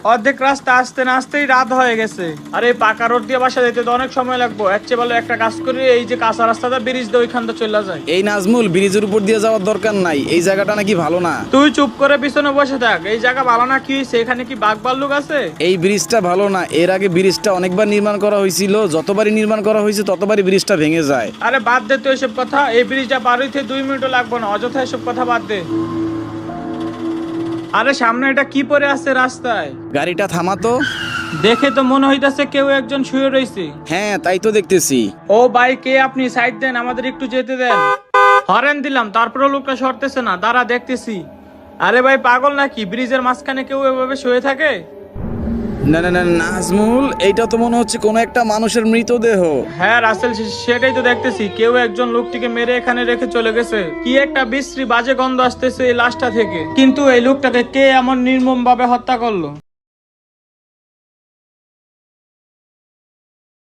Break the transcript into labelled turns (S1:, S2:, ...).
S1: অর্ধেক রাস্তা আসতে না আসতেই রাত হয়ে গেছে। আর এই পাকা রোড দিয়ে বাসা যেতে তো অনেক সময় লাগবে। এর চেয়ে ভালো একটা কাজ করি, এই যে কাঁচা রাস্তাটা ব্রিজ দিয়ে ওইখানটা চলে যায়।
S2: এই নাজমুল, ব্রিজের উপর দিয়ে যাওয়ার দরকার নাই, এই জায়গাটা নাকি ভালো না।
S1: তুই চুপ করে পিছনে বসে থাক। এই জায়গা ভালো না কি হইছে? এখানে কি বাঘ ভাল্লুক আছে?
S2: এই ব্রিজটা ভালো না, এর আগে ব্রিজটা অনেকবার নির্মাণ করা হয়েছিল, যতবারই নির্মাণ করা হয়েছে ততবারই ব্রিজটা ভেঙে যায়।
S1: আরে বাদ দে তো এসব কথা। এই ব্রিজটা পার হইতে 2 মিনিটও লাগবে না, অযথা এসব কথা বাদ দে। আরে সামনে এটা কি পরে আছে রাস্তায়?
S2: গাড়িটা থামাতো।
S1: দেখে তো মনে হইতাছে কেউ একজন শুয়ে রয়েছে।
S2: হ্যাঁ, তাই তো দেখতেছি।
S1: ও ভাই, কে আপনি? সাইড দেন, আমাদের একটু যেতে দেন। হরেন দিলাম, তারপরে লোকটা সরতেছে না। দাঁড়া, দেখতেছি। আরে ভাই, পাগল নাকি? ব্রিজের মাঝখানে কেউ এভাবে শুয়ে থাকে?
S2: না না না নাজমুল, এইটা তো মনে হচ্ছে কোনো একটা মানুষের মৃতদেহ।
S1: হ্যাঁ রাসেল, সেটাই তো দেখতেছি। কেউ একজন লোকটিকে মেরে এখানে রেখে চলে গেছে। কি একটা বিশ্রী বাজে গন্ধ আসতেছে এই লাশটা থেকে। কিন্তু এই লোকটাকে কে এমন নির্মম ভাবে হত্যা করলো?